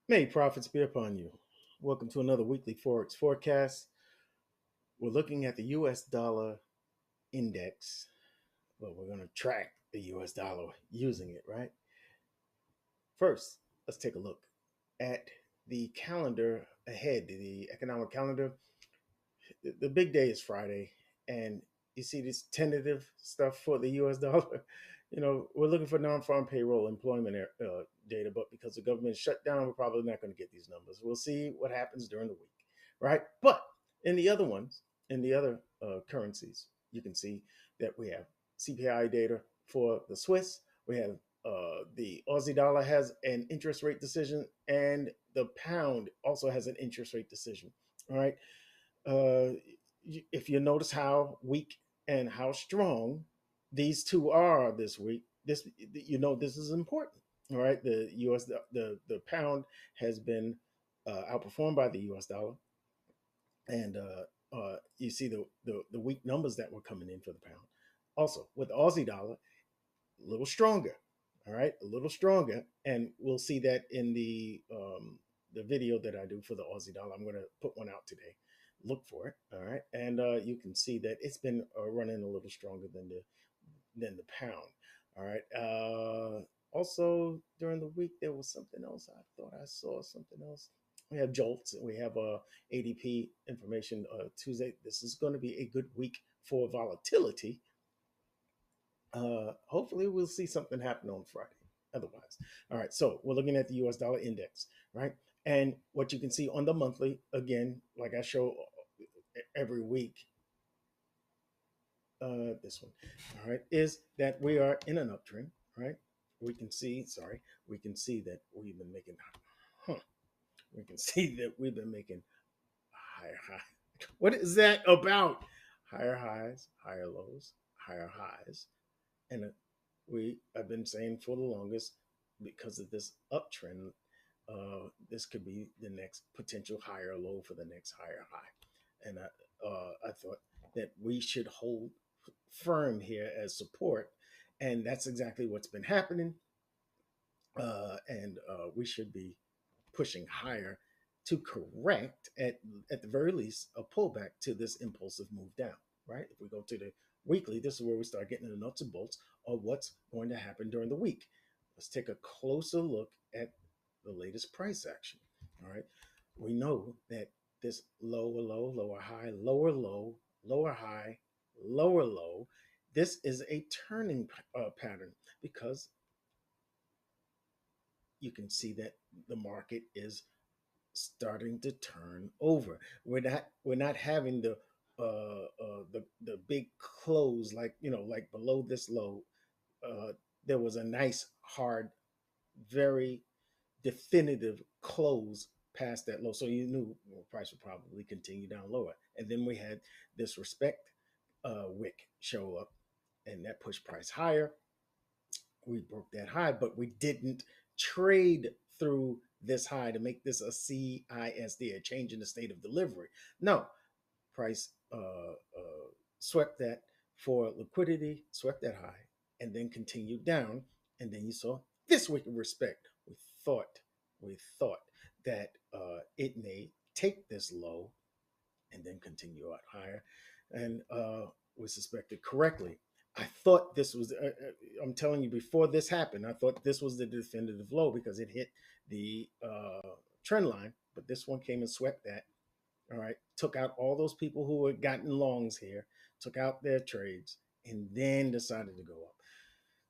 May profits be upon you. Welcome to another weekly Forex forecast. We're looking at the US dollar index. Well, we're going to track the US dollar using it, right? First, let's take a look at the calendar ahead, the economic calendar. The big day is Friday, and you see this tentative stuff for the US dollar. We're looking for non-farm payroll employment data, but because the government shut down, we're probably not going to get these numbers. We'll see what happens during the week, right? But in the other ones, in the other currencies, you can see that we have CPI data for the Swiss. We have the Aussie dollar has an interest rate decision, and the pound also has an interest rate decision. All right. Uh, if you notice how weak and how strong these two are this week, this is important. All right, the U.S. The pound has been outperformed by the U.S. dollar, and you see the weak numbers that were coming in for the pound. Also, with the Aussie dollar, a little stronger. All right, a little stronger, and we'll see that in the video that I do for the Aussie dollar. I'm going to put one out today. Look for it. All right, and you can see that it's been running a little stronger than the pound. All right. Also, during the week, there was something else. I thought I saw something else. We have jolts. We have ADP information Tuesday. This is going to be a good week for volatility. Hopefully, we'll see something happen on Friday. Otherwise, all right. So we're looking at the U.S. dollar index, right? And what you can see on the monthly, again, like I show every week, this one, all right, is that we are in an uptrend, right? We can see that we've been making, huh, we can see that we've been making higher high. What is that about? Higher highs, higher lows, higher highs, and we I've been saying for the longest, because of this uptrend, this could be the next potential higher low for the next higher high, and I thought that we should hold firm here as support, and that's exactly what's been happening, and we should be pushing higher to correct at the very least a pullback to this impulsive move down, right? If we go to the weekly, this is where we start getting the nuts and bolts of what's going to happen during the week. Let's take a closer look at the latest price action. All right, we know that this lower low, lower high, lower low, lower high, lower low, this is a turning pattern, because you can see that the market is starting to turn over. We're not having the big close, like, like below this low. There was a nice hard, very definitive close past that low, so you knew price would probably continue down lower. And then we had this respect wick show up, and that pushed price higher. We broke that high, but we didn't trade through this high to make this a CISD, a change in the state of delivery. No, price swept that for liquidity, swept that high, and then continued down. And then you saw this wicked respect. Thought we thought that it may take this low and then continue out higher, and we suspected correctly. I thought this was, I'm telling you, before this happened, I thought this was the definitive low because it hit the trend line, but this one came and swept that. All right, took out all those people who had gotten longs here, took out their trades, and then decided to go up.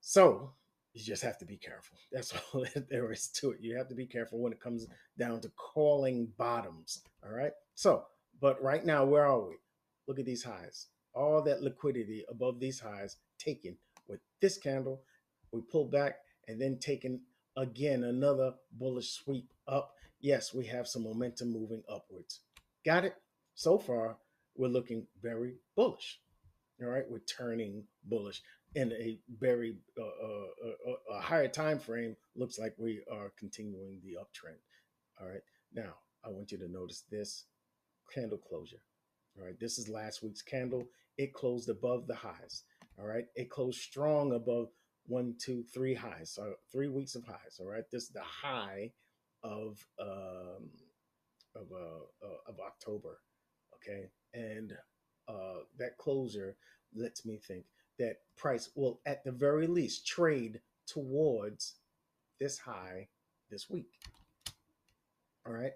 So you just have to be careful. That's all there is to it. You have to be careful when it comes down to calling bottoms. All right. So, but right now, where are we? Look at these highs. All that liquidity above these highs taken with this candle. We pull back and then taken again another bullish sweep up. Yes, we have some momentum moving upwards. Got it? So far, we're looking very bullish. All right, we're turning bullish in a very a higher time frame. Looks like we are continuing the uptrend. All right, now I want you to notice this candle closure. All right, this is last week's candle. It closed above the highs. All right, it closed strong above 1, 2, 3 highs. So 3 weeks of highs. All right, this is the high of October. Okay, and that closure lets me think that price will, at the very least, trade towards this high this week. All right.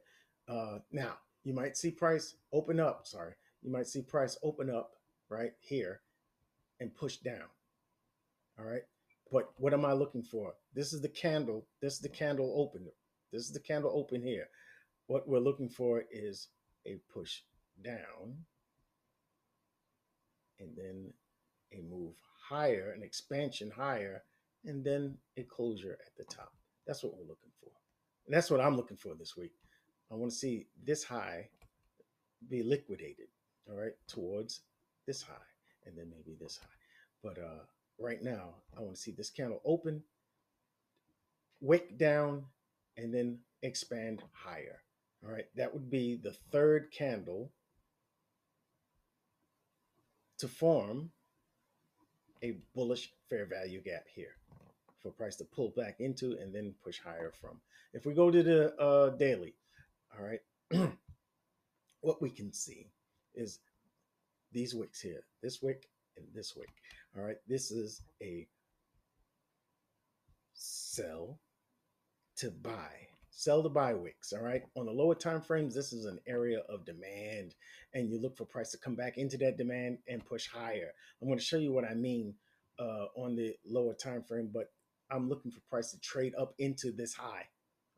Now you might see price open up. Sorry, you might see price open up right here and push down. All right. But what am I looking for? This is the candle. This is the candle open. This is the candle open here. What we're looking for is a push down and then a move higher, an expansion higher, and then a closure at the top. That's what we're looking for. And that's what I'm looking for this week. I want to see this high be liquidated, all right, towards this high, and then maybe this high. But right now, I want to see this candle open, wick down, and then expand higher. All right, that would be the third candle to form a bullish fair value gap here for price to pull back into and then push higher from. If we go to the daily, all right, what we can see is these wicks here, this wick and this wick. All right, this is a sell to buy. Sell to buy wicks. All right. On the lower time frames, this is an area of demand, and you look for price to come back into that demand and push higher. I'm going to show you what I mean on the lower time frame, but I'm looking for price to trade up into this high.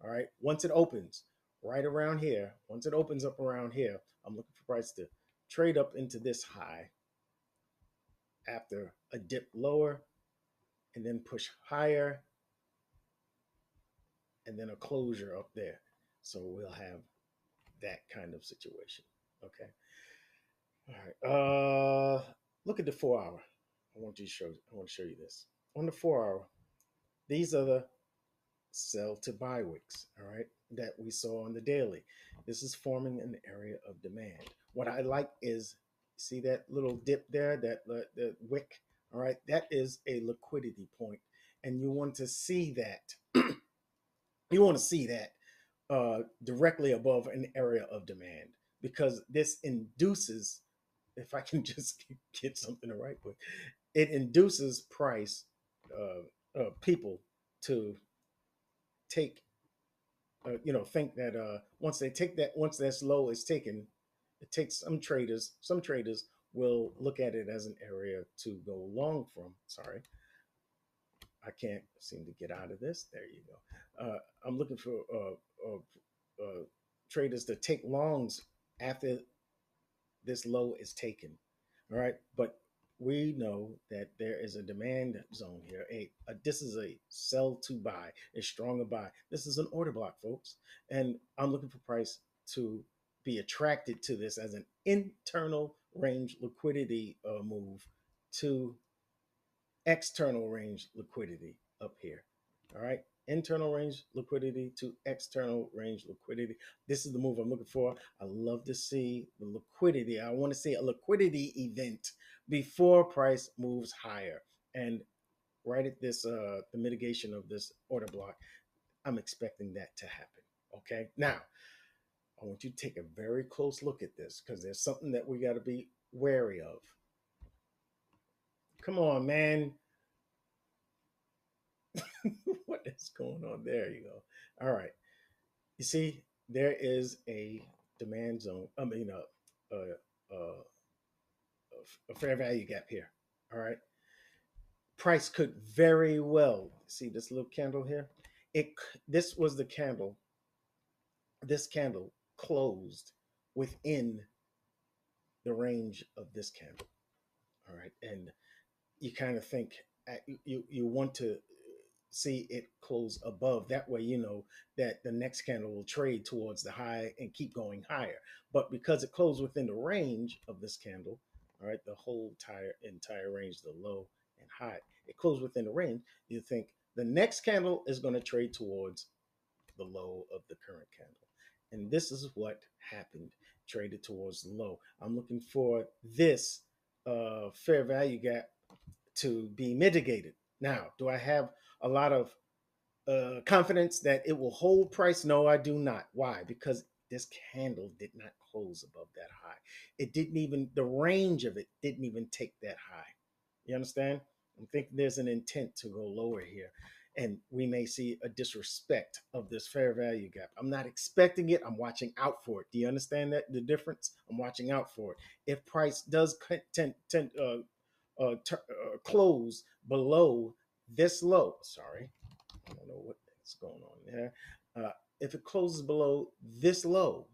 All right. Once it opens right around here, once it opens up around here, I'm looking for price to trade up into this high after a dip lower and then push higher and then a closure up there. So we'll have that kind of situation. Okay. All right. Look at the 4 hour. I want to show you this. On the 4 hour, these are the sell to buy wicks, all right, that we saw on the daily. This is forming an area of demand. What I like is, see that little dip there, that the wick, all right, that is a liquidity point, and you want to see that. You want to see that directly above an area of demand, because this induces, if I can just get something to write with, it induces price people to take think that once they take that, once that's low is taken, it takes some traders will look at it as an area to go long from. Sorry, I can't seem to get out of this. There you go. I'm looking for traders to take longs after this low is taken. All right, but we know that there is a demand zone here. This is a sell to buy, a stronger buy. This is an order block, folks, and I'm looking for price to be attracted to this as an internal range liquidity move to external range liquidity up here. All right. Internal range liquidity to external range liquidity. This is the move I'm looking for. I love to see the liquidity. I want to see a liquidity event before price moves higher. And right at this, the mitigation of this order block, I'm expecting that to happen. Okay. Now, I want you to take a very close look at this, because there's something that we got to be wary of. Come on, man. What is going on? There you go. All right. You see, there is a demand zone. I mean, a fair value gap here. All right. Price could very well see this little candle here. This was the candle. This candle closed within the range of this candle. All right, and you kind of think you want to see it close above. That way, you know that the next candle will trade towards the high and keep going higher. But because it closed within the range of this candle, all right, the whole entire range, the low and high, it closed within the range. You think the next candle is going to trade towards the low of the current candle. And this is what happened, traded towards the low. I'm looking for this fair value gap to be mitigated. Now, do I have a lot of confidence that it will hold price? No, I do not. Why? Because this candle did not close above that high. It didn't even, the range of it didn't even take that high. You understand? I think there's an intent to go lower here. And we may see a disrespect of this fair value gap. I'm not expecting it. I'm watching out for it. Do you understand that the difference? I'm watching out for it. If price does close below this low, sorry, I don't know what's going on there. If it closes below this low,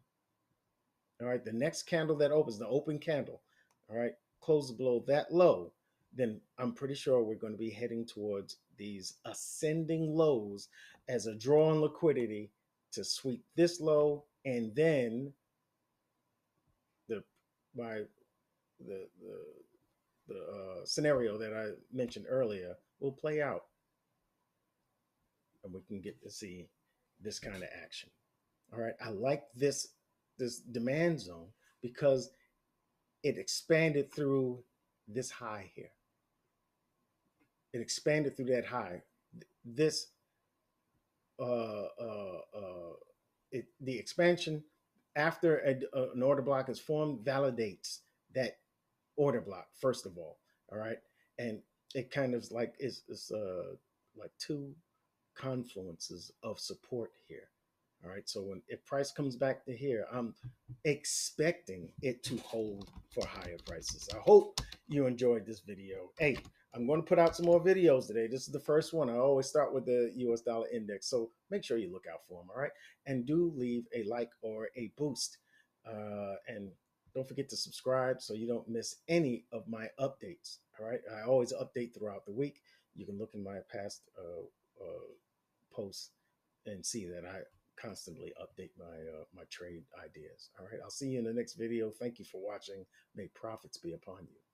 all right, the next candle that opens, the open candle, all right, closes below that low, then I'm pretty sure we're going to be heading towards these ascending lows as a draw on liquidity to sweep this low, and then the my the scenario that I mentioned earlier will play out, and we can get to see this kind of action. All right, I like this demand zone because it expanded through this high here. It expanded through that high. This the expansion after an order block is formed validates that order block first of all right, and it kind of like is like two confluences of support here. All right, so when if price comes back to here, I'm expecting it to hold for higher prices. I hope you enjoyed this video. Hey, I'm going to put out some more videos today. This is the first one. I always start with the US dollar index, so make sure you look out for them. All right, and do leave a like or a boost, and don't forget to subscribe so you don't miss any of my updates. All right, I always update throughout the week. You can look in my past posts and see that I constantly update my trade ideas. All right, I'll see you in the next video. Thank you for watching. May profits be upon you.